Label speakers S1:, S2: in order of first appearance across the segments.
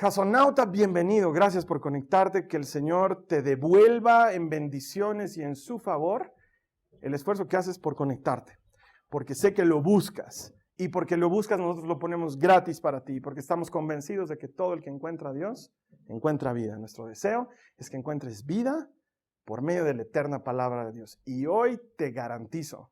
S1: Jasonauta, bienvenido. Gracias por conectarte. Que el Señor te devuelva en bendiciones y en su favor el esfuerzo que haces por conectarte. Porque sé que lo buscas. Y porque lo buscas, nosotros lo ponemos gratis para ti. Porque estamos convencidos de que todo el que encuentra a Dios, encuentra vida. Nuestro deseo es que encuentres vida por medio de la eterna palabra de Dios. Y hoy te garantizo,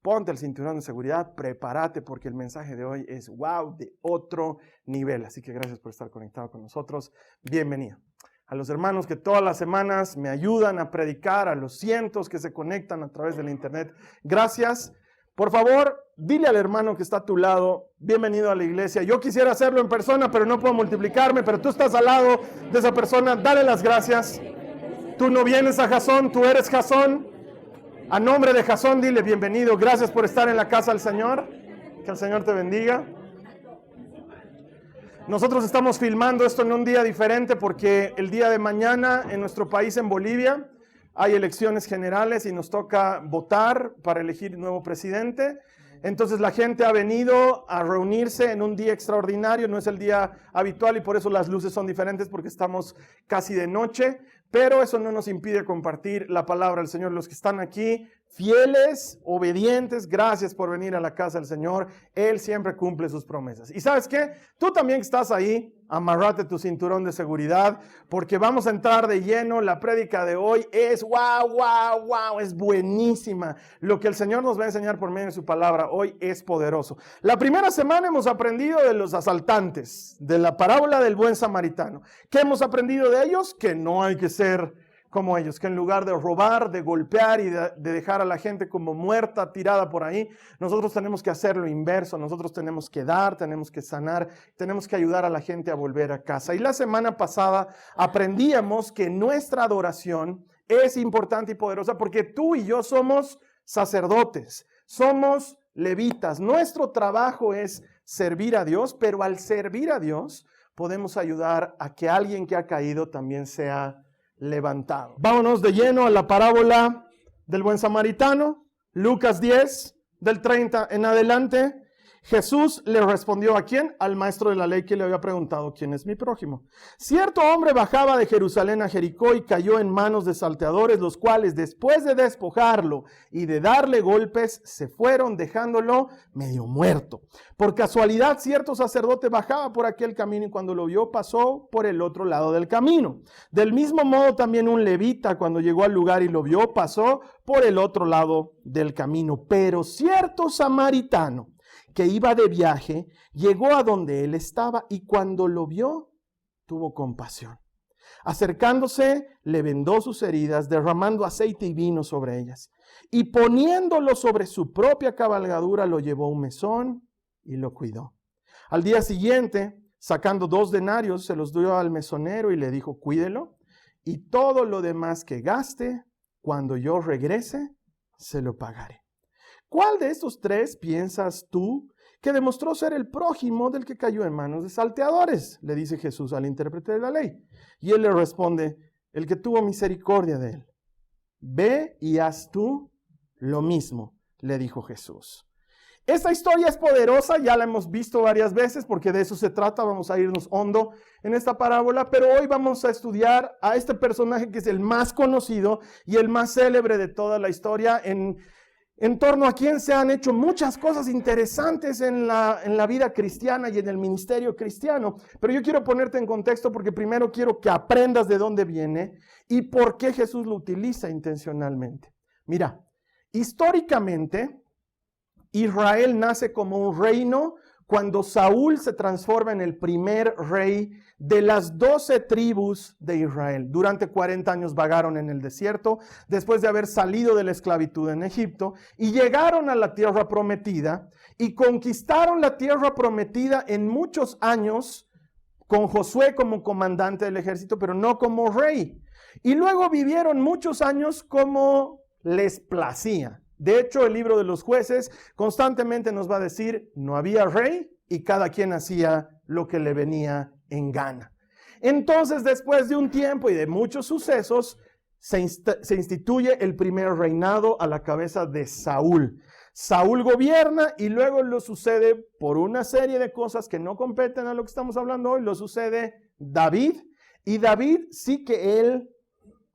S1: ponte el cinturón de seguridad, prepárate porque el mensaje de hoy es wow, de otro nivel. Así que gracias por estar conectado con nosotros. Bienvenido. A los hermanos que todas las semanas me ayudan a predicar, a los cientos que se conectan a través de la internet. Gracias. Por favor, dile al hermano que está a tu lado, bienvenido a la iglesia. Yo quisiera hacerlo en persona, pero no puedo multiplicarme, pero tú estás al lado de esa persona, dale las gracias. Tú no vienes a Jasón, tú eres Jasón. A nombre de Jasón, dile bienvenido. Gracias por estar en la casa del Señor. Que el Señor te bendiga. Nosotros estamos filmando esto en un día diferente porque el día de mañana en nuestro país, en Bolivia, hay elecciones generales y nos toca votar para elegir nuevo presidente. Entonces la gente ha venido a reunirse en un día extraordinario, no es el día habitual y por eso las luces son diferentes porque estamos casi de noche, pero eso no nos impide compartir la palabra del Señor. Los que están aquí, fieles, obedientes, gracias por venir a la casa del Señor. Él siempre cumple sus promesas. ¿Y sabes qué? Tú también estás ahí, amarrate tu cinturón de seguridad porque vamos a entrar de lleno. La prédica de hoy es wow, es buenísima. Lo que el Señor nos va a enseñar por medio de su palabra hoy es poderoso. La primera semana hemos aprendido de los asaltantes, de la parábola del buen samaritano. ¿Qué hemos aprendido de ellos? Que no hay que ser como ellos, que en lugar de robar, de golpear y de dejar a la gente como muerta, tirada por ahí, nosotros tenemos que hacer lo inverso, nosotros tenemos que dar, tenemos que sanar, tenemos que ayudar a la gente a volver a casa. Y la semana pasada aprendíamos que nuestra adoración es importante y poderosa porque tú y yo somos sacerdotes, somos levitas. Nuestro trabajo es servir a Dios, pero al servir a Dios podemos ayudar a que alguien que ha caído también sea levantado. Vámonos de lleno a la parábola del buen samaritano, Lucas 10, del 30 en adelante. Jesús le respondió, ¿a quién? Al maestro de la ley que le había preguntado, ¿quién es mi prójimo? Cierto hombre bajaba de Jerusalén a Jericó y cayó en manos de salteadores, los cuales después de despojarlo y de darle golpes, se fueron dejándolo medio muerto. Por casualidad, cierto sacerdote bajaba por aquel camino y cuando lo vio pasó por el otro lado del camino. Del mismo modo también un levita cuando llegó al lugar y lo vio pasó por el otro lado del camino. Pero cierto samaritano que iba de viaje, llegó a donde él estaba y cuando lo vio, tuvo compasión. Acercándose, le vendó sus heridas, derramando aceite y vino sobre ellas. Y poniéndolo sobre su propia cabalgadura, lo llevó a un mesón y lo cuidó. Al día siguiente, sacando 2 denarios, se los dio al mesonero y le dijo, cuídelo, y todo lo demás que gaste, cuando yo regrese, se lo pagaré. ¿Cuál de estos 3 piensas tú que demostró ser el prójimo del que cayó en manos de salteadores? Le dice Jesús al intérprete de la ley. Y él le responde, el que tuvo misericordia de él. Ve y haz tú lo mismo, le dijo Jesús. Esta historia es poderosa, ya la hemos visto varias veces porque de eso se trata, vamos a irnos hondo en esta parábola, pero hoy vamos a estudiar a este personaje que es el más conocido y el más célebre de toda la historia, en torno a quien se han hecho muchas cosas interesantes en la vida cristiana y en el ministerio cristiano. Pero yo quiero ponerte en contexto porque primero quiero que aprendas de dónde viene y por qué Jesús lo utiliza intencionalmente. Mira, históricamente Israel nace como un reino cuando Saúl se transforma en el primer rey de las 12 tribus de Israel. Durante 40 años vagaron en el desierto, después de haber salido de la esclavitud en Egipto, y llegaron a la tierra prometida, y conquistaron la tierra prometida en muchos años, con Josué como comandante del ejército, pero no como rey. Y luego vivieron muchos años como les placía. De hecho, el libro de los jueces constantemente nos va a decir, no había rey y cada quien hacía lo que le venía en gana. Entonces, después de un tiempo y de muchos sucesos, se instituye el primer reinado a la cabeza de Saúl. Saúl gobierna y luego lo sucede por una serie de cosas que no competen a lo que estamos hablando hoy, lo sucede David, y David sí que él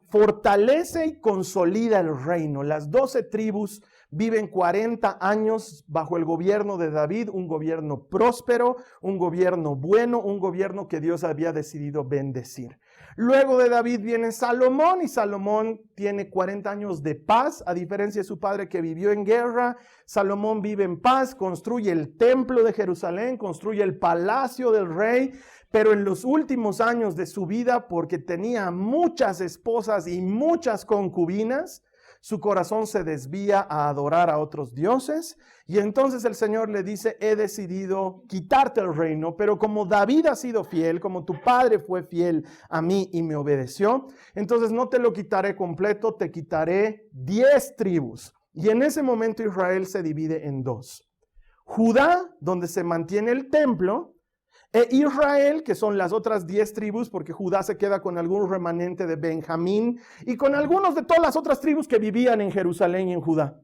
S1: fortalece y consolida el reino. Las 12 tribus viven 40 años bajo el gobierno de David, un gobierno próspero, un gobierno bueno, un gobierno que Dios había decidido bendecir. Luego de David viene Salomón, y Salomón tiene 40 años de paz, a diferencia de su padre que vivió en guerra. Salomón vive en paz, construye el templo de Jerusalén, construye el palacio del rey, pero en los últimos años de su vida, porque tenía muchas esposas y muchas concubinas, su corazón se desvía a adorar a otros dioses, y entonces el Señor le dice: he decidido quitarte el reino, pero como David ha sido fiel, como tu padre fue fiel a mí y me obedeció, entonces no te lo quitaré completo, te quitaré 10 tribus. Y en ese momento Israel se divide en dos: Judá, donde se mantiene el templo, e Israel, que son las otras 10 tribus, porque Judá se queda con algún remanente de Benjamín y con algunos de todas las otras tribus que vivían en Jerusalén y en Judá.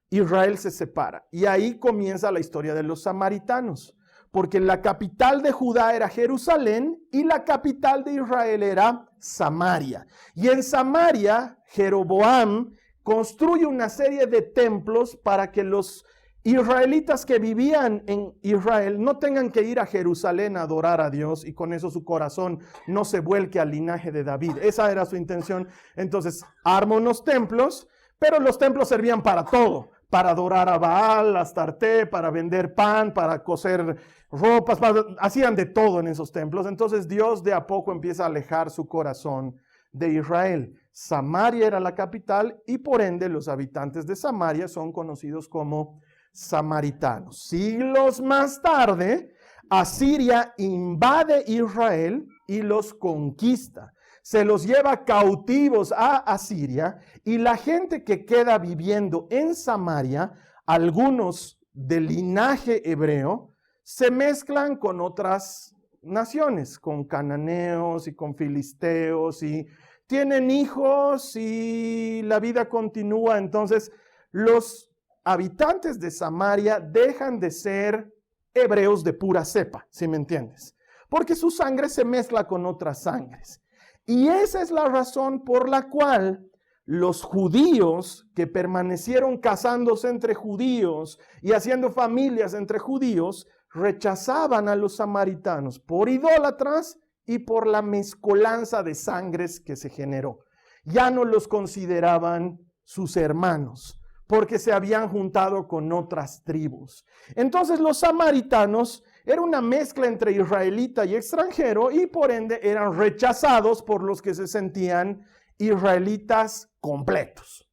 S1: Israel se separa, y ahí comienza la historia de los samaritanos, porque la capital de Judá era Jerusalén y la capital de Israel era Samaria. Y en Samaria, Jeroboam construye una serie de templos para que los israelitas que vivían en Israel no tengan que ir a Jerusalén a adorar a Dios, y con eso su corazón no se vuelque al linaje de David. Esa era su intención. Entonces arma unos templos, pero los templos servían para todo: para adorar a Baal, a Astarte, para vender pan, para coser ropas, hacían de todo en esos templos. Entonces Dios de a poco empieza a alejar su corazón de Israel. Samaria era la capital, y por ende los habitantes de Samaria son conocidos como samaritanos. Siglos más tarde, Asiria invade Israel y los conquista. Se los lleva cautivos a Asiria, y la gente que queda viviendo en Samaria, algunos de linaje hebreo, se mezclan con otras naciones, con cananeos y con filisteos, y tienen hijos y la vida continúa. Entonces los habitantes de Samaria dejan de ser hebreos de pura cepa, si me entiendes, porque su sangre se mezcla con otras sangres. Y esa es la razón por la cual los judíos que permanecieron casándose entre judíos y haciendo familias entre judíos rechazaban a los samaritanos por idólatras y por la mezcolanza de sangres que se generó. Ya no los consideraban sus hermanos, porque se habían juntado con otras tribus. Entonces los samaritanos era una mezcla entre israelita y extranjero, y por ende eran rechazados por los que se sentían israelitas completos.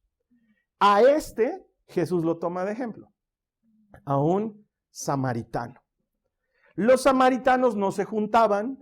S1: A este Jesús lo toma de ejemplo, a un samaritano. Los samaritanos no se juntaban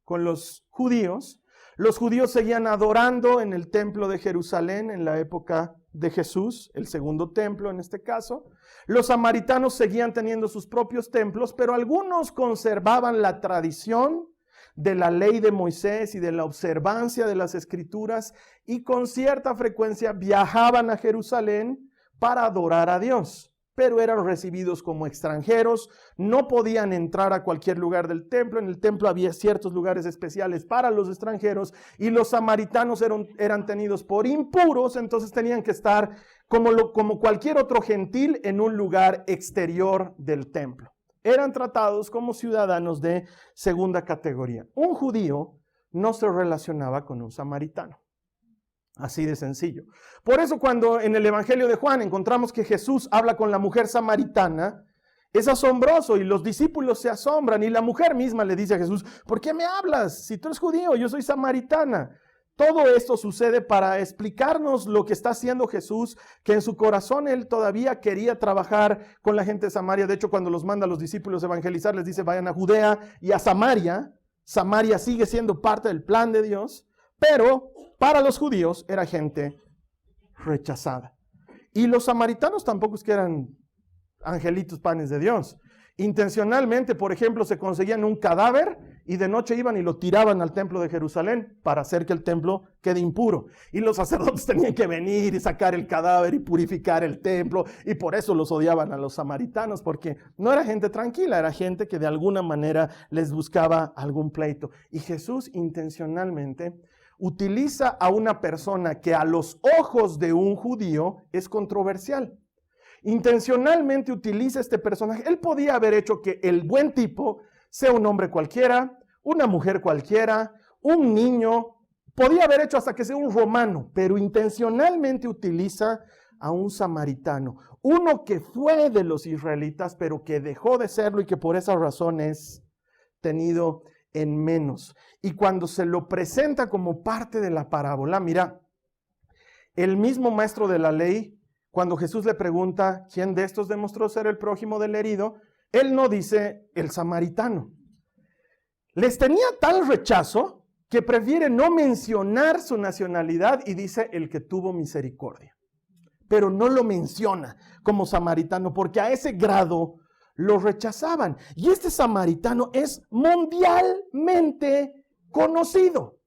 S1: con los judíos. Los judíos seguían adorando en el templo de Jerusalén en la época de Jesús, el segundo templo en este caso. Los samaritanos seguían teniendo sus propios templos, pero algunos conservaban la tradición de la ley de Moisés y de la observancia de las escrituras, y con cierta frecuencia viajaban a Jerusalén para adorar a Dios, pero eran recibidos como extranjeros, no podían entrar a cualquier lugar del templo. En el templo había ciertos lugares especiales para los extranjeros, y los samaritanos eran tenidos por impuros, entonces tenían que estar como cualquier otro gentil en un lugar exterior del templo. Eran tratados como ciudadanos de segunda categoría. Un judío no se relacionaba con un samaritano. Así de sencillo. Por eso cuando en el Evangelio de Juan encontramos que Jesús habla con la mujer samaritana, es asombroso, y los discípulos se asombran, y la mujer misma le dice a Jesús: ¿por qué me hablas? Si tú eres judío, yo soy samaritana. Todo esto sucede para explicarnos lo que está haciendo Jesús, que en su corazón él todavía quería trabajar con la gente de Samaria. De hecho, cuando los manda a los discípulos a evangelizar, les dice: vayan a Judea y a Samaria. Samaria sigue siendo parte del plan de Dios, pero para los judíos era gente rechazada. Y los samaritanos tampoco es que eran angelitos panes de Dios. Intencionalmente, por ejemplo, se conseguían un cadáver y de noche iban y lo tiraban al templo de Jerusalén para hacer que el templo quede impuro. Y los sacerdotes tenían que venir y sacar el cadáver y purificar el templo, y por eso los odiaban a los samaritanos, porque no era gente tranquila, era gente que de alguna manera les buscaba algún pleito. Y Jesús intencionalmente utiliza a una persona que a los ojos de un judío es controversial. Intencionalmente utiliza este personaje. Él podía haber hecho que el buen tipo sea un hombre cualquiera, una mujer cualquiera, un niño, podía haber hecho hasta que sea un romano, pero intencionalmente utiliza a un samaritano, uno que fue de los israelitas, pero que dejó de serlo y que por esa razón es tenido en menos. Y cuando se lo presenta como parte de la parábola, mira, el mismo maestro de la ley, cuando Jesús le pregunta quién de estos demostró ser el prójimo del herido, él no dice el samaritano. Les tenía tal rechazo que prefiere no mencionar su nacionalidad y dice el que tuvo misericordia. Pero no lo menciona como samaritano porque a ese grado lo rechazaban. Y este samaritano es mundialmente conocido.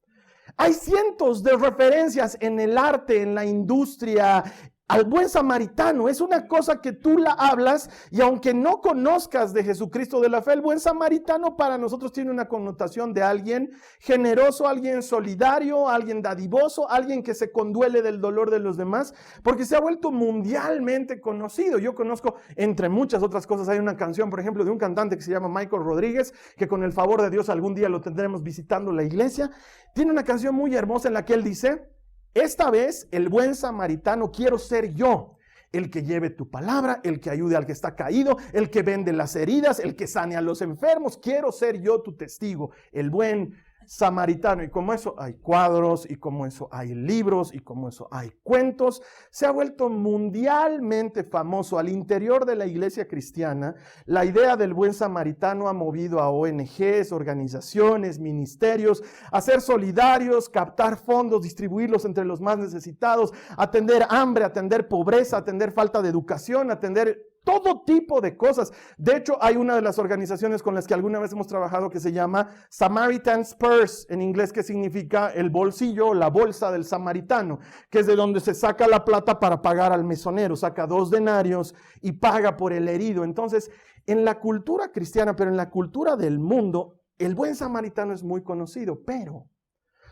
S1: Hay cientos de referencias en el arte, en la industria, al buen samaritano. Es una cosa que tú la hablas y aunque no conozcas de Jesucristo de la fe, el buen samaritano para nosotros tiene una connotación de alguien generoso, alguien solidario, alguien dadivoso, alguien que se conduele del dolor de los demás, porque se ha vuelto mundialmente conocido. Yo conozco, entre muchas otras cosas, hay una canción, por ejemplo, de un cantante que se llama Michael Rodríguez, que con el favor de Dios algún día lo tendremos visitando la iglesia. Tiene una canción muy hermosa en la que él dice: esta vez el buen samaritano quiero ser yo, el que lleve tu palabra, el que ayude al que está caído, el que vende las heridas, el que sane a los enfermos. Quiero ser yo tu testigo, el buen samaritano. Y como eso hay cuadros, y como eso hay libros, y como eso hay cuentos. Se ha vuelto mundialmente famoso al interior de la iglesia cristiana. La idea del buen samaritano ha movido a ONGs, organizaciones, ministerios, a ser solidarios, captar fondos, distribuirlos entre los más necesitados, atender hambre, atender pobreza, atender falta de educación, atender todo tipo de cosas. De hecho, hay una de las organizaciones con las que alguna vez hemos trabajado que se llama Samaritan's Purse, en inglés, que significa el bolsillo, la bolsa del samaritano, que es de donde se saca la plata para pagar al mesonero, saca 2 denarios y paga por el herido. Entonces, en la cultura cristiana, pero en la cultura del mundo, el buen samaritano es muy conocido. Pero,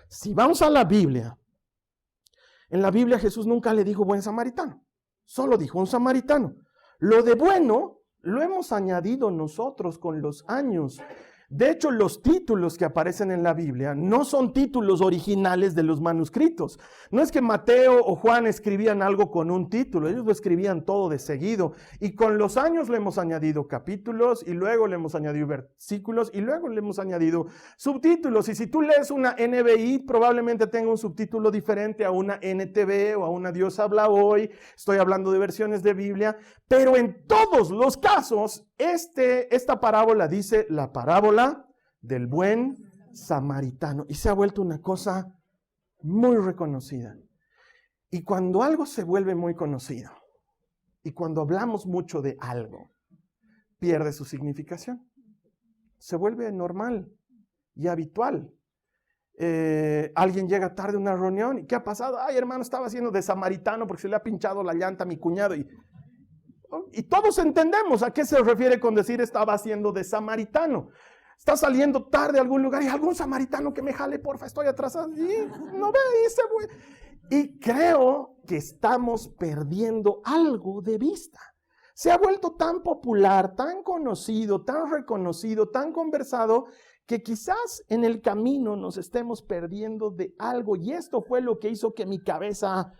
S1: si vamos a la Biblia, en la Biblia Jesús nunca le dijo buen samaritano, solo dijo un samaritano. Lo de bueno lo hemos añadido nosotros con los años. De hecho, los títulos que aparecen en la Biblia no son títulos originales de los manuscritos. No es que Mateo o Juan escribían algo con un título, ellos lo escribían todo de seguido. Y con los años le hemos añadido capítulos, y luego le hemos añadido versículos, y luego le hemos añadido subtítulos. Y si tú lees una NBI, probablemente tenga un subtítulo diferente a una NTV o a una Dios habla hoy. Estoy hablando de versiones de Biblia. Pero en todos los casos, esta parábola dice la parábola del buen samaritano. Y se ha vuelto una cosa muy reconocida. Y cuando algo se vuelve muy conocido, y cuando hablamos mucho de algo, pierde su significación. Se vuelve normal y habitual. Alguien llega tarde a una reunión, ¿y qué ha pasado? Ay, hermano, estaba haciendo de samaritano porque se le ha pinchado la llanta a mi cuñado. Y todos entendemos a qué se refiere con decir estaba haciendo de samaritano. Está saliendo tarde a algún lugar y algún samaritano que me jale, porfa, estoy atrasado. Y no ve, y se fue. Y creo que estamos perdiendo algo de vista. Se ha vuelto tan popular, tan conocido, tan reconocido, tan conversado, que quizás en el camino nos estemos perdiendo de algo. Y esto fue lo que hizo que mi cabeza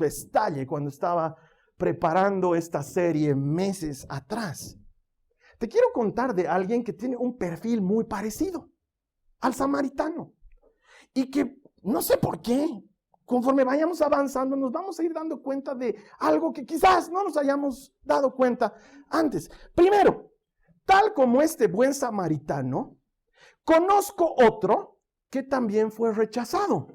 S1: estalle cuando estaba preparando esta serie meses atrás. Te quiero contar de alguien que tiene un perfil muy parecido al samaritano y que no sé por qué, conforme vayamos avanzando, nos vamos a ir dando cuenta de algo que quizás no nos hayamos dado cuenta antes. Primero, tal como este buen samaritano, conozco otro que también fue rechazado.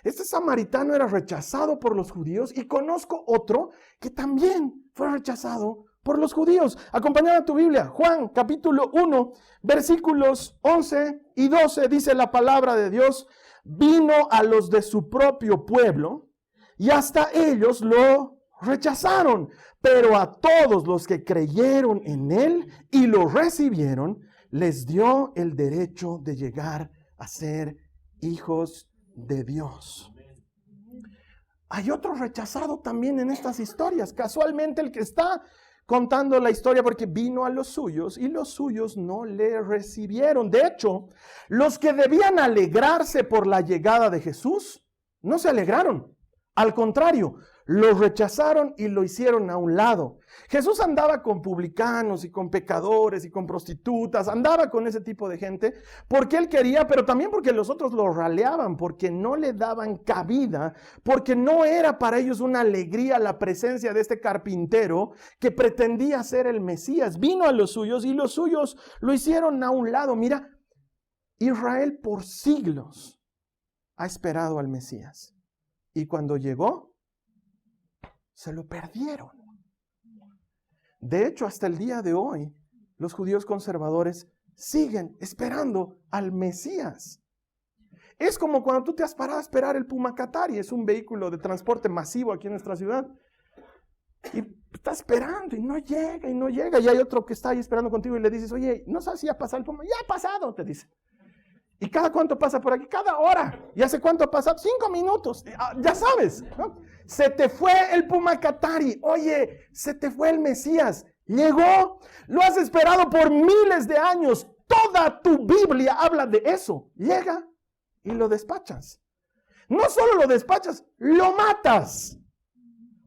S1: Este samaritano era rechazado por los judíos y conozco otro que también fue rechazado por los judíos. Acompañad a tu Biblia. Juan capítulo 1, versículos 11 y 12, dice la palabra de Dios: vino a los de su propio pueblo y hasta ellos lo rechazaron, pero a todos los que creyeron en él y lo recibieron, les dio el derecho de llegar a ser hijos de Dios. Hay otro rechazado también en estas historias. Casualmente el que está contando la historia, porque vino a los suyos y los suyos no le recibieron. De hecho, los que debían alegrarse por la llegada de Jesús, no se alegraron. Al contrario, lo rechazaron y lo hicieron a un lado. Jesús andaba con publicanos y con pecadores y con prostitutas, andaba con ese tipo de gente porque él quería, pero también porque los otros lo raleaban, porque no le daban cabida, porque no era para ellos una alegría la presencia de este carpintero que pretendía ser el Mesías. Vino a los suyos y los suyos lo hicieron a un lado. Mira, Israel por siglos ha esperado al Mesías y cuando llegó, se lo perdieron. De hecho, hasta el día de hoy, los judíos conservadores siguen esperando al Mesías. Es como cuando tú te has parado a esperar el Puma Qatari, es un vehículo de transporte masivo aquí en nuestra ciudad. Y está esperando y no llega y no llega. Y hay otro que está ahí esperando contigo y le dices: oye, ¿no sabes si ya pasó el Puma? Ya ha pasado, te dice. ¿Y cada cuánto pasa por aquí? Cada hora. ¿Y hace cuánto ha pasado? 5 minutos. Ya sabes, ¿no? Se te fue el Puma Qatari. Oye, se te fue el Mesías. Llegó. Lo has esperado por miles de años. Toda tu Biblia habla de eso. Llega y lo despachas. No solo lo despachas, lo matas.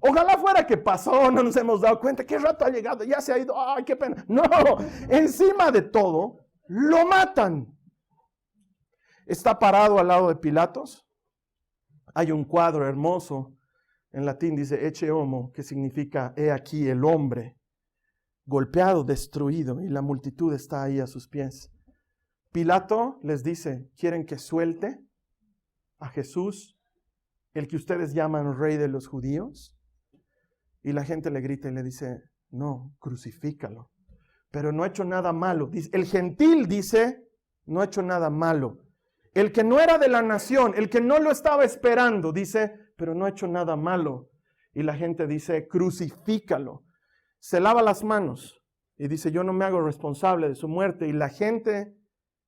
S1: Ojalá fuera que pasó, no nos hemos dado cuenta. ¿Qué rato ha llegado? Ya se ha ido. ¡Ay, qué pena! No, encima de todo, lo matan. Está parado al lado de Pilatos. Hay un cuadro hermoso. En latín dice ecce homo, que significa he aquí el hombre, golpeado, destruido, y la multitud está ahí a sus pies. Pilato les dice: ¿quieren que suelte a Jesús, el que ustedes llaman rey de los judíos? Y la gente le grita y le dice: no, crucifícalo. Pero no ha hecho nada malo. El gentil dice: no ha hecho nada malo. El que no era de la nación, el que no lo estaba esperando, dice: pero no ha hecho nada malo. Y la gente dice: crucifícalo. Se lava las manos y dice: yo no me hago responsable de su muerte. Y la gente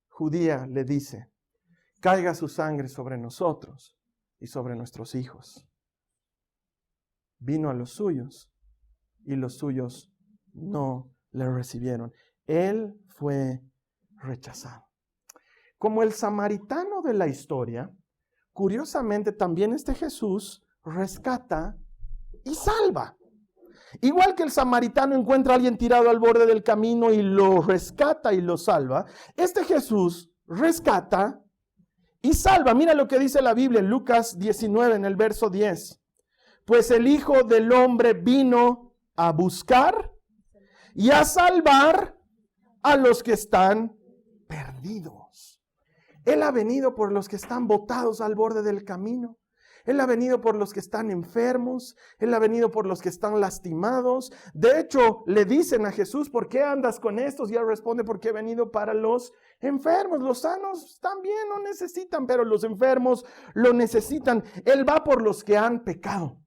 S1: judía le dice: caiga su sangre sobre nosotros y sobre nuestros hijos. Vino a los suyos y los suyos no le recibieron. Él fue rechazado. Como el samaritano de la historia, curiosamente también este Jesús rescata y salva. Igual que el samaritano encuentra a alguien tirado al borde del camino y lo rescata y lo salva, este Jesús rescata y salva. Mira lo que dice la Biblia en Lucas 19 en el verso 10. Pues el Hijo del Hombre vino a buscar y a salvar a los que están perdidos. Él ha venido por los que están botados al borde del camino. Él ha venido por los que están enfermos. Él ha venido por los que están lastimados. De hecho, le dicen a Jesús: ¿por qué andas con estos? Y él responde: porque he venido para los enfermos. Los sanos están bien, no necesitan, pero los enfermos lo necesitan. Él va por los que han pecado,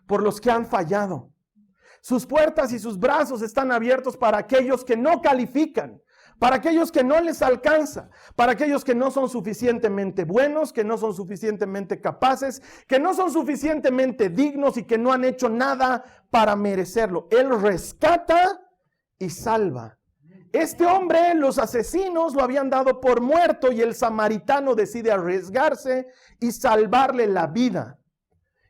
S1: por los que han fallado. Sus puertas y sus brazos están abiertos para aquellos que no califican, para aquellos que no les alcanza, para aquellos que no son suficientemente buenos, que no son suficientemente capaces, que no son suficientemente dignos y que no han hecho nada para merecerlo. Él rescata y salva. Este hombre, los asesinos lo habían dado por muerto y el samaritano decide arriesgarse y salvarle la vida.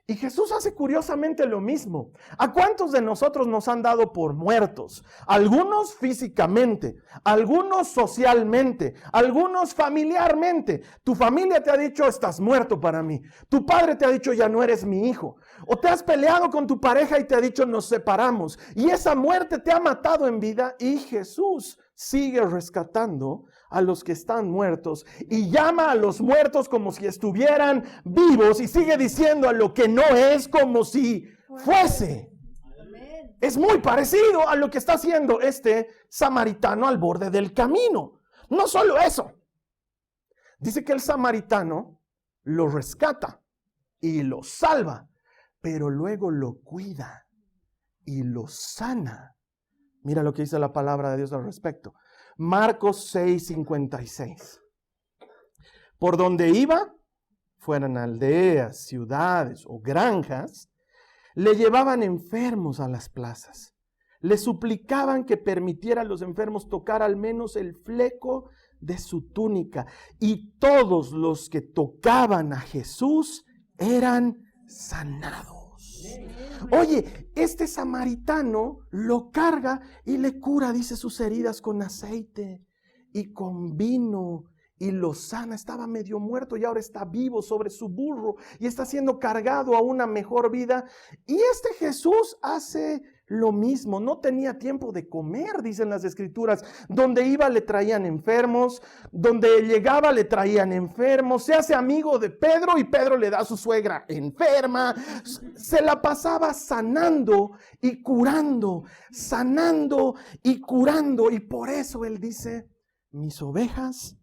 S1: Y Jesús hace curiosamente lo mismo. ¿A cuántos de nosotros nos han dado por muertos? Algunos físicamente, algunos socialmente, algunos familiarmente. Tu familia te ha dicho: estás muerto para mí. Tu padre te ha dicho: ya no eres mi hijo. O te has peleado con tu pareja y te ha dicho: nos separamos. Y esa muerte te ha matado en vida, y Jesús sigue rescatando a los que están muertos y llama a los muertos como si estuvieran vivos y sigue diciendo a lo que no es como si fuese. Es muy parecido a lo que está haciendo este samaritano al borde del camino. No solo eso. Dice que el samaritano lo rescata y lo salva, pero luego lo cuida y lo sana. Mira lo que dice la palabra de Dios al respecto. Marcos 6:56. Por donde iba, fueran aldeas, ciudades o granjas, le llevaban enfermos a las plazas. Le suplicaban que permitiera a los enfermos tocar al menos el fleco de su túnica. Y todos los que tocaban a Jesús eran sanados. Oye, este samaritano lo carga y le cura, dice, sus heridas con aceite y con vino. Y lo sana. Estaba medio muerto y ahora está vivo sobre su burro y está siendo cargado a una mejor vida. Y este Jesús hace lo mismo. No tenía tiempo de comer, dicen las escrituras. Donde iba le traían enfermos, donde llegaba le traían enfermos. Se hace amigo de Pedro y Pedro le da a su suegra enferma. Se la pasaba sanando y curando, sanando y curando. Y por eso él dice, mis ovejas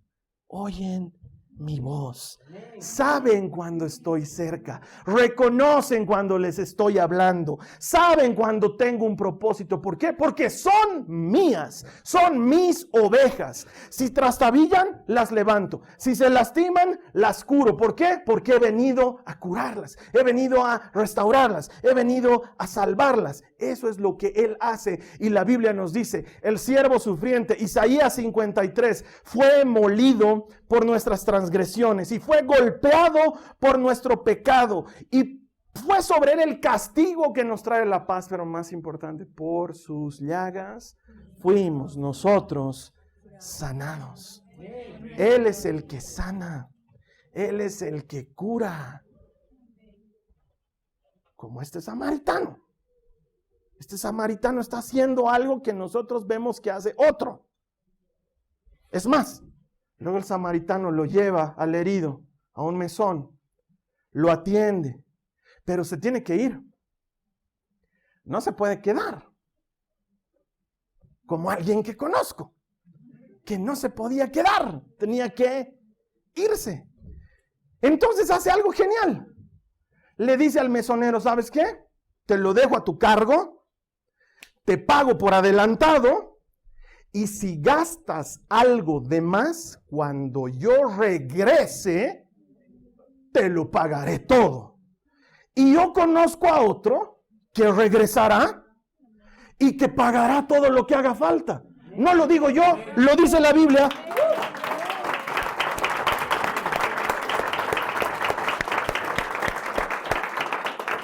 S1: oyen mi voz, saben cuando estoy cerca, reconocen cuando les estoy hablando, saben cuando tengo un propósito. ¿Por qué? Porque son mías, son mis ovejas. Si trastabillan, las levanto. Si se lastiman, las curo. ¿Por qué? Porque he venido a curarlas, he venido a restaurarlas, he venido a salvarlas. Eso es lo que Él hace. Y la Biblia nos dice, el siervo sufriente, Isaías 53, fue molido por nuestras transgresiones y fue golpeado por nuestro pecado. Y fue sobre Él el castigo que nos trae la paz, pero más importante, por sus llagas fuimos nosotros sanados. Él es el que sana. Él es el que cura. Como este samaritano. Este samaritano está haciendo algo que nosotros vemos que hace otro. Es más, luego el samaritano lo lleva al herido a un mesón, lo atiende, pero se tiene que ir. No se puede quedar. Como alguien que conozco, que no se podía quedar, tenía que irse. Entonces hace algo genial. Le dice al mesonero, ¿sabes qué? Te lo dejo a tu cargo. Te pago por adelantado y si gastas algo de más, cuando yo regrese, te lo pagaré todo. Y yo conozco a otro que regresará y que pagará todo lo que haga falta. No lo digo yo, lo dice la Biblia.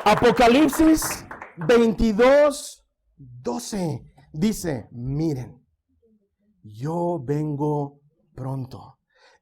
S1: Apocalipsis 22:12 dice, miren, yo vengo pronto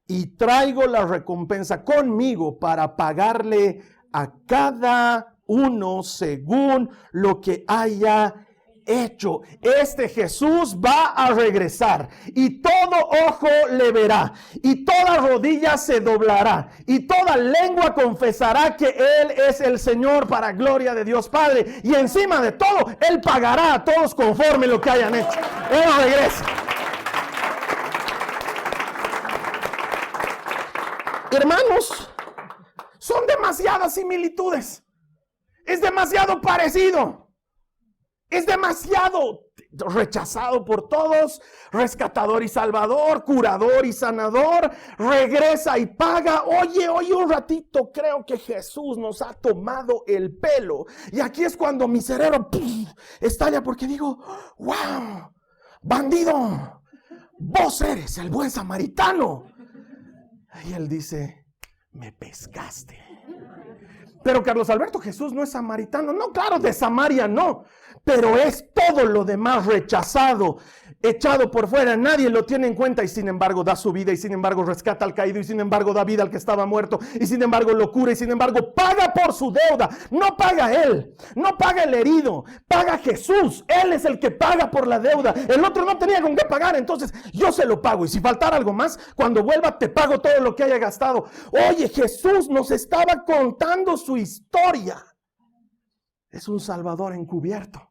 S1: y traigo la recompensa conmigo para pagarle a cada uno según lo que haya hecho. Este Jesús va a regresar y todo ojo le verá y toda rodilla se doblará y toda lengua confesará que Él es el Señor, para gloria de Dios Padre. Y encima de todo, Él pagará a todos conforme lo que hayan hecho. Él regresa. Hermanos, son demasiadas similitudes. Es demasiado parecido. Es demasiado rechazado por todos, rescatador y salvador, curador y sanador, regresa y paga. Oye, un ratito, creo que Jesús nos ha tomado el pelo. Y aquí es cuando mi cerebro estalla porque digo, wow, bandido, vos eres el buen samaritano. Y él dice, me pescaste. Pero Carlos Alberto, Jesús no es samaritano. No, claro, de Samaria no. Pero es todo lo demás rechazado, echado por fuera. Nadie lo tiene en cuenta y sin embargo da su vida y sin embargo rescata al caído y sin embargo da vida al que estaba muerto y sin embargo lo cura y sin embargo paga por su deuda. No paga él, no paga el herido, paga Jesús. Él es el que paga por la deuda. El otro no tenía con qué pagar, entonces yo se lo pago y si faltara algo más, cuando vuelva te pago todo lo que haya gastado. Oye, Jesús nos estaba contando su historia. Es un salvador encubierto.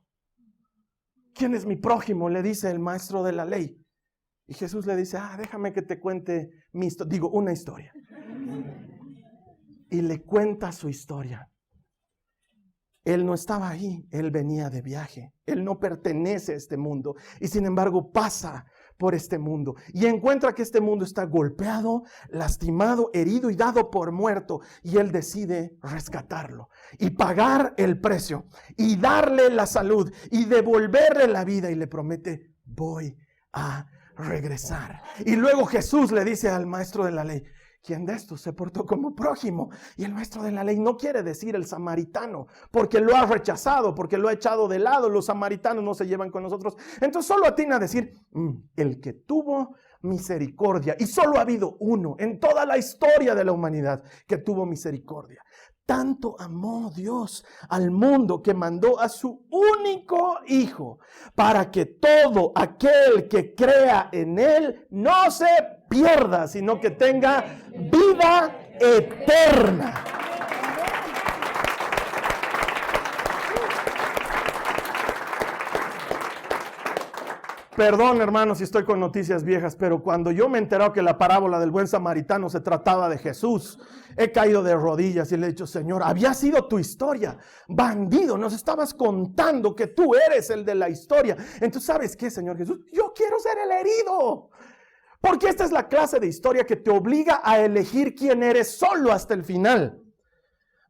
S1: ¿quién es mi prójimo?, le dice el maestro de la ley. Y Jesús le dice, déjame que te cuente una historia. Y le cuenta su historia. Él no estaba ahí, él venía de viaje. Él no pertenece a este mundo y sin embargo pasa por este mundo y encuentra que este mundo está golpeado, lastimado, herido y dado por muerto, y él decide rescatarlo y pagar el precio y darle la salud y devolverle la vida, y le promete, voy a regresar. Y luego Jesús le dice al maestro de la ley, ¿quién de estos se portó como prójimo? Y el maestro de la ley no quiere decir el samaritano, porque lo ha rechazado, porque lo ha echado de lado. Los samaritanos no se llevan con nosotros. Entonces solo atina a decir, el que tuvo misericordia. Y solo ha habido uno en toda la historia de la humanidad que tuvo misericordia. Tanto amó Dios al mundo que mandó a su único Hijo, para que todo aquel que crea en Él no se pierda, sino que tenga vida eterna. Perdón, hermanos, si estoy con noticias viejas, pero cuando yo me he enterado que la parábola del buen samaritano se trataba de Jesús, he caído de rodillas y le he dicho, Señor, había sido tu historia, bandido, nos estabas contando que tú eres el de la historia. Entonces, ¿sabes qué, Señor Jesús? Yo quiero ser el herido, porque esta es la clase de historia que te obliga a elegir quién eres solo hasta el final.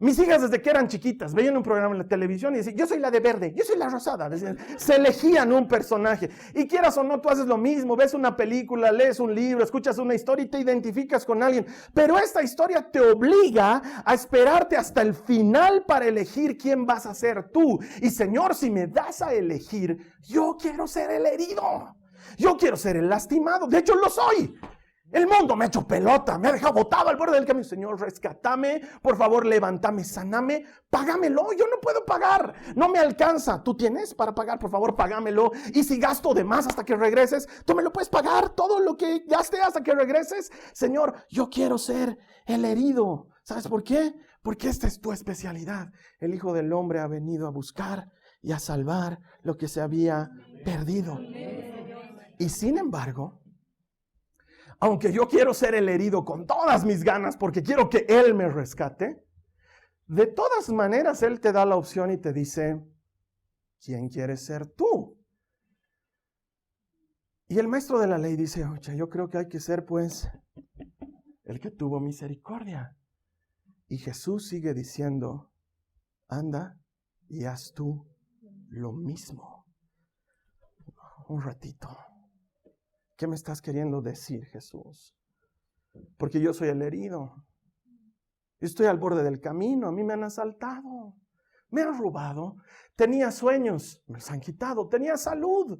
S1: Mis hijas desde que eran chiquitas veían un programa en la televisión y decían, yo soy la de verde, yo soy la rosada. Decían, se elegían un personaje. Y quieras o no, tú haces lo mismo. Ves una película, lees un libro, escuchas una historia y te identificas con alguien. Pero esta historia te obliga a esperarte hasta el final para elegir quién vas a ser tú. Y Señor, si me das a elegir, yo quiero ser el herido. Yo quiero ser el lastimado. De hecho, lo soy. El mundo me ha hecho pelota, me ha dejado botado al borde del camino. Señor, rescátame, por favor, levántame, saname, págamelo. Yo no puedo pagar, no me alcanza. ¿Tú tienes para pagar? Por favor, págamelo. Y si gasto de más hasta que regreses, tú me lo puedes pagar, todo lo que gaste hasta que regreses. Señor, yo quiero ser el herido. ¿Sabes por qué? Porque esta es tu especialidad. El Hijo del Hombre ha venido a buscar y a salvar lo que se había perdido. Y sin embargo, aunque yo quiero ser el herido con todas mis ganas porque quiero que Él me rescate, de todas maneras Él te da la opción y te dice, ¿quién quieres ser tú? Y el maestro de la ley dice, oye, yo creo que hay que ser pues el que tuvo misericordia. Y Jesús sigue diciendo, anda y haz tú lo mismo. Un ratito. ¿Qué me estás queriendo decir, Jesús? Porque yo soy el herido. Yo estoy al borde del camino. A mí me han asaltado. Me han robado. Tenía sueños. Me los han quitado. Tenía salud.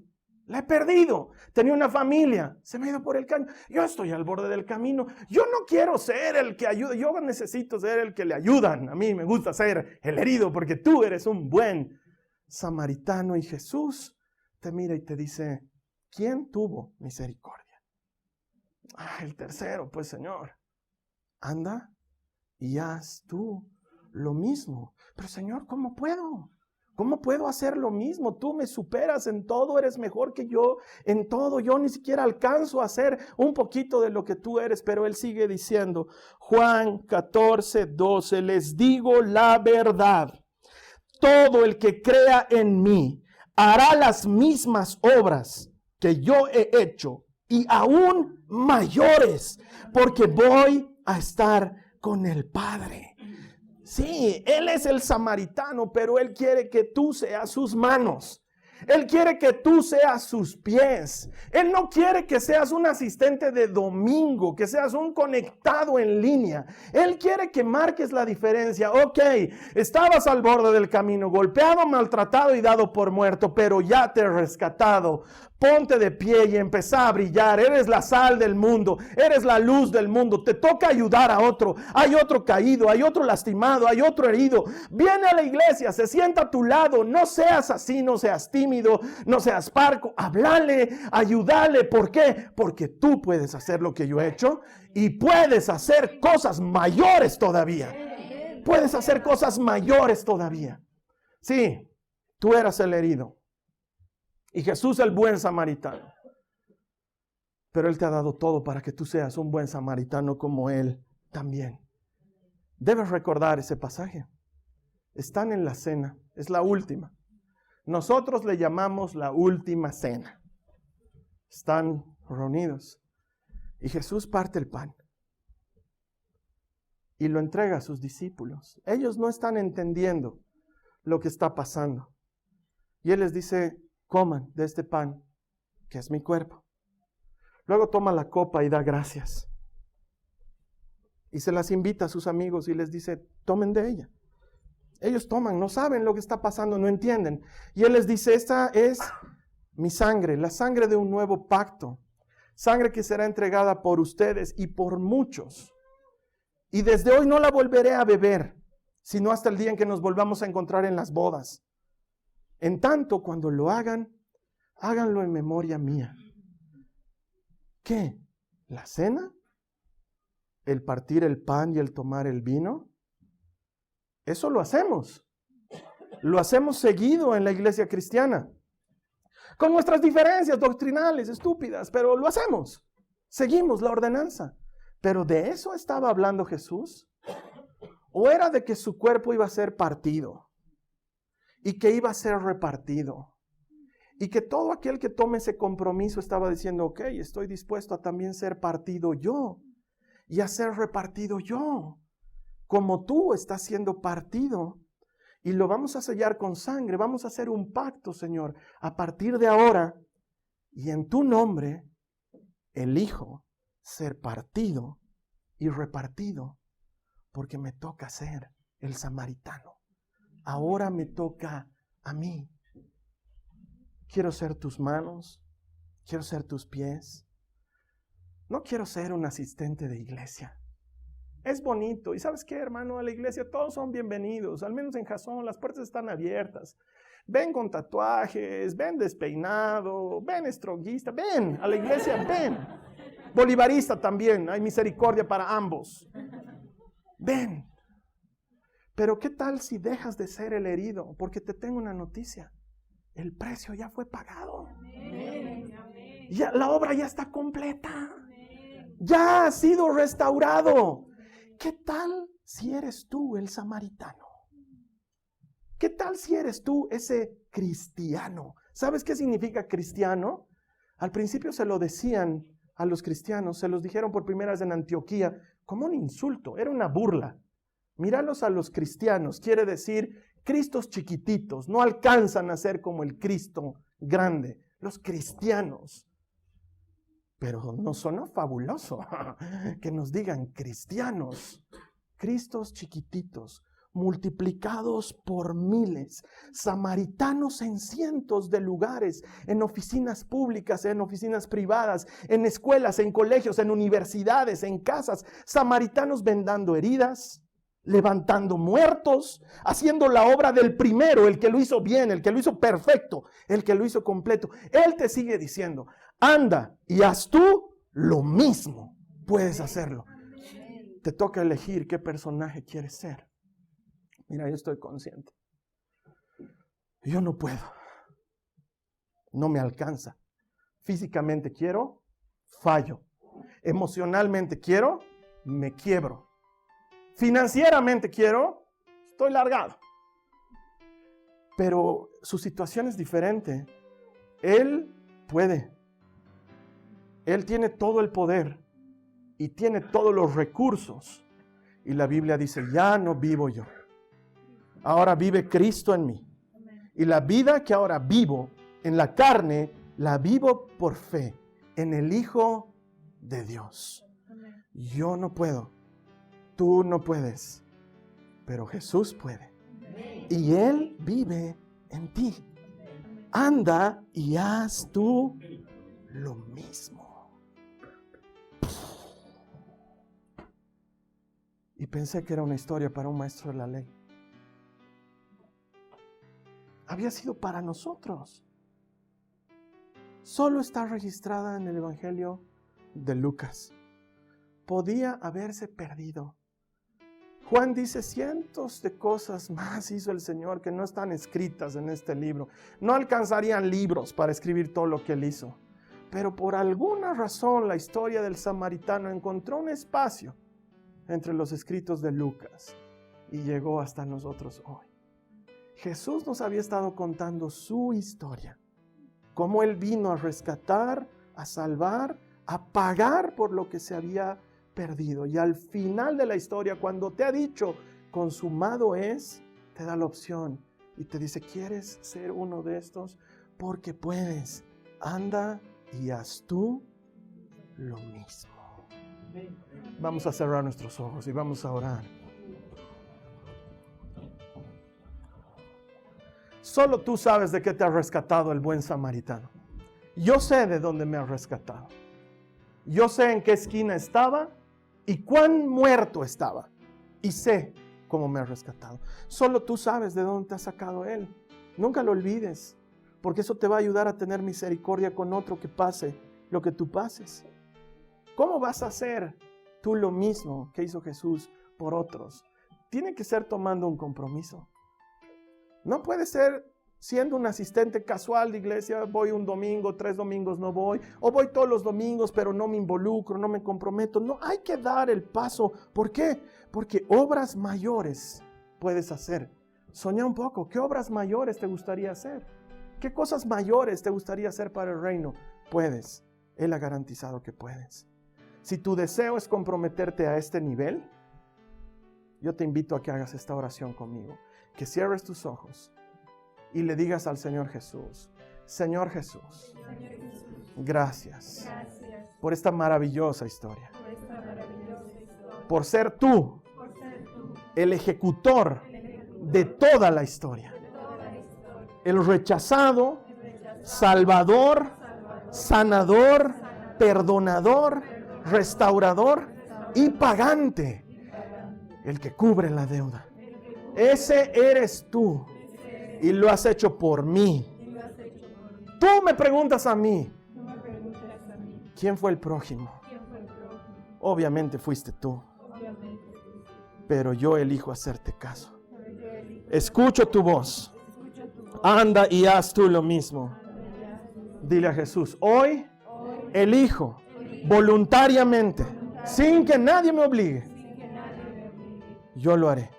S1: La he perdido. Tenía una familia. Se me ha ido por el camino. Yo estoy al borde del camino. Yo no quiero ser el que ayuda. Yo necesito ser el que le ayudan. A mí me gusta ser el herido porque tú eres un buen samaritano. Y Jesús te mira y te dice, ¿quién tuvo misericordia? El tercero, pues Señor, anda y haz tú lo mismo. Pero Señor, ¿cómo puedo? ¿Cómo puedo hacer lo mismo? Tú me superas en todo, eres mejor que yo en todo. Yo ni siquiera alcanzo a hacer un poquito de lo que tú eres. Pero Él sigue diciendo, Juan 14:12, les digo la verdad. Todo el que crea en mí hará las mismas obras que yo he hecho y aún mayores, porque voy a estar con el Padre. Sí, Él es el samaritano, pero Él quiere que tú seas sus manos. Él quiere que tú seas sus pies. Él no quiere que seas un asistente de domingo, que seas un conectado en línea. Él quiere que marques la diferencia. Ok, estabas al borde del camino, golpeado, maltratado y dado por muerto, pero ya te he rescatado. Ponte de pie y empezá a brillar. Eres la sal del mundo. Eres la luz del mundo. Te toca ayudar a otro. Hay otro caído, hay otro lastimado, hay otro herido. Viene a la iglesia, se sienta a tu lado. No seas así, no seas tímido, no seas parco. Háblale, ayúdale. ¿Por qué? Porque tú puedes hacer lo que yo he hecho y puedes hacer cosas mayores todavía. Puedes hacer cosas mayores todavía. Sí, tú eras el herido. Y Jesús el buen samaritano. Pero Él te ha dado todo para que tú seas un buen samaritano como Él también. Debes recordar ese pasaje. Están en la cena, es la última. Nosotros le llamamos la última cena. Están reunidos y Jesús parte el pan y lo entrega a sus discípulos. Ellos no están entendiendo lo que está pasando. Y Él les dice, coman de este pan, que es mi cuerpo. Luego toma la copa y da gracias. Y se las invita a sus amigos y les dice, tomen de ella. Ellos toman, no saben lo que está pasando, no entienden. Y Él les dice, esta es mi sangre, la sangre de un nuevo pacto. Sangre que será entregada por ustedes y por muchos. Y desde hoy no la volveré a beber, sino hasta el día en que nos volvamos a encontrar en las bodas. En tanto, cuando lo hagan, háganlo en memoria mía. ¿Qué? ¿La cena? ¿El partir el pan y el tomar el vino? Eso lo hacemos. Lo hacemos seguido en la iglesia cristiana. Con nuestras diferencias doctrinales estúpidas, pero lo hacemos. Seguimos la ordenanza. ¿Pero de eso estaba hablando Jesús? ¿O era de que su cuerpo iba a ser partido? Y que iba a ser repartido. Y que todo aquel que tome ese compromiso estaba diciendo, ok, estoy dispuesto a también ser partido yo. Y a ser repartido yo. Como tú estás siendo partido. Y lo vamos a sellar con sangre. Vamos a hacer un pacto, Señor. A partir de ahora, y en tu nombre, elijo ser partido y repartido. Porque me toca ser el samaritano. Ahora me toca a mí. Quiero ser tus manos. Quiero ser tus pies. No quiero ser un asistente de iglesia. Es bonito. ¿Y sabes qué, hermano? A la iglesia todos son bienvenidos. Al menos en Jasón las puertas están abiertas. Ven con tatuajes, ven despeinado, ven estroguista, ven a la iglesia, ven. Bolivarista también, hay misericordia para ambos. Ven. Pero ¿qué tal si dejas de ser el herido? Porque te tengo una noticia. El precio ya fue pagado. Ya, la obra ya está completa. Ya ha sido restaurado. ¿Qué tal si eres tú el samaritano? ¿Qué tal si eres tú ese cristiano? ¿Sabes qué significa cristiano? Al principio se lo decían a los cristianos, se los dijeron por primera vez en Antioquía como un insulto, era una burla. Míralos a los cristianos, quiere decir Cristos chiquititos, no alcanzan a ser como el Cristo grande, los cristianos. Pero no suena fabuloso que nos digan cristianos, Cristos chiquititos, multiplicados por miles, samaritanos en cientos de lugares, en oficinas públicas, en oficinas privadas, en escuelas, en colegios, en universidades, en casas, samaritanos vendando heridas, levantando muertos, haciendo la obra del primero, el que lo hizo bien, el que lo hizo perfecto, el que lo hizo completo. Él te sigue diciendo, anda y haz tú lo mismo, puedes hacerlo. Te toca elegir qué personaje quieres ser. Mira, yo estoy consciente. Yo no puedo. No me alcanza. Físicamente quiero, fallo. Emocionalmente quiero, me quiebro. Financieramente quiero, estoy largado. Pero su situación es diferente. Él puede. Él tiene todo el poder y tiene todos los recursos. Y la Biblia dice, ya no vivo yo. Ahora vive Cristo en mí. Y la vida que ahora vivo en la carne, la vivo por fe en el Hijo de Dios. Yo no puedo. Tú no puedes. Pero Jesús puede. Y Él vive en ti. Anda y haz tú lo mismo. Y pensé que era una historia para un maestro de la ley. Había sido para nosotros. Solo está registrada en el Evangelio de Lucas. Podía haberse perdido Juan dice cientos de cosas más hizo el Señor que no están escritas en este libro. No alcanzarían libros para escribir todo lo que Él hizo. Pero por alguna razón la historia del samaritano encontró un espacio entre los escritos de Lucas y llegó hasta nosotros hoy. Jesús nos había estado contando su historia, cómo Él vino a rescatar, a salvar, a pagar por lo que se había perdido. Y al final de la historia, cuando te ha dicho consumado es, te da la opción y te dice, ¿quieres ser uno de estos? Porque puedes. Anda y haz tú lo mismo. Vamos a cerrar nuestros ojos y vamos a orar. Solo tú sabes de qué te ha rescatado el buen samaritano. Yo sé de dónde me ha rescatado. Yo sé en qué esquina estaba y cuán muerto estaba. Y sé cómo me ha rescatado. Solo tú sabes de dónde te ha sacado Él. Nunca lo olvides, porque eso te va a ayudar a tener misericordia con otro que pase lo que tú pases. ¿Cómo vas a hacer tú lo mismo que hizo Jesús por otros? Tiene que ser tomando un compromiso. No puede ser siendo un asistente casual de iglesia, voy un domingo, 3 domingos no voy, o voy todos los domingos pero no me involucro, no me comprometo. No, hay que dar el paso. ¿Por qué? Porque obras mayores puedes hacer. Soñá un poco, ¿qué obras mayores te gustaría hacer? ¿Qué cosas mayores te gustaría hacer para el reino? Puedes, Él ha garantizado que puedes. Si tu deseo es comprometerte a este nivel, yo te invito a que hagas esta oración conmigo. Que cierres tus ojos y le digas al Señor Jesús, Señor Jesús, gracias por esta maravillosa historia, por ser tú el ejecutor de toda la historia, el rechazado, salvador, sanador, perdonador, restaurador y pagante, el que cubre la deuda. Ese eres tú y lo has hecho por mí. Tú me preguntas a mí, ¿quién fue el prójimo? Obviamente fuiste tú, pero yo elijo hacerte caso. Escucho tu voz. Anda y haz tú lo mismo. Dile a Jesús, hoy elijo voluntariamente, sin que nadie me obligue. Yo lo haré.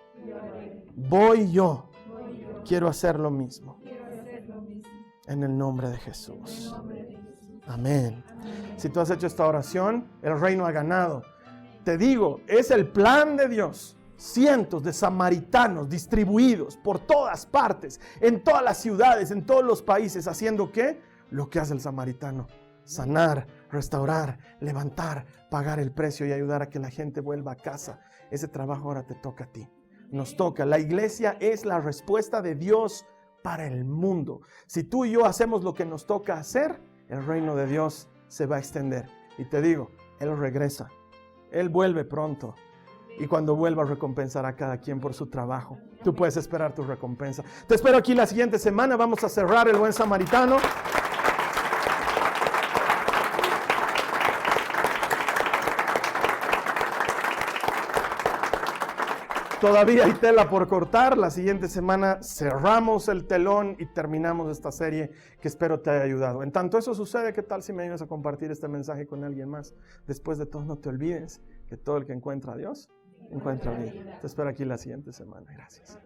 S1: Voy yo. Quiero hacer lo mismo. En el nombre de Jesús. Amén. Si tú has hecho esta oración, el reino ha ganado. Te digo, es el plan de Dios. Cientos de samaritanos distribuidos por todas partes, en todas las ciudades, en todos los países, haciendo ¿qué? Lo que hace el samaritano. Sanar, restaurar, levantar, pagar el precio y ayudar a que la gente vuelva a casa. Ese trabajo ahora te toca a ti. Nos toca. La iglesia es la respuesta de Dios para el mundo. Si tú y yo hacemos lo que nos toca hacer, el reino de Dios se va a extender. Y te digo, Él regresa. Él vuelve pronto. Y cuando vuelva, recompensará a cada quien por su trabajo. Tú puedes esperar tu recompensa. Te espero aquí la siguiente semana. Vamos a cerrar el buen samaritano. Todavía hay tela por cortar. La siguiente semana cerramos el telón y terminamos esta serie que espero te haya ayudado. En tanto eso sucede, ¿qué tal si me ayudas a compartir este mensaje con alguien más? Después de todo, no te olvides que todo el que encuentra a Dios, encuentra a Dios. Te espero aquí la siguiente semana. Gracias.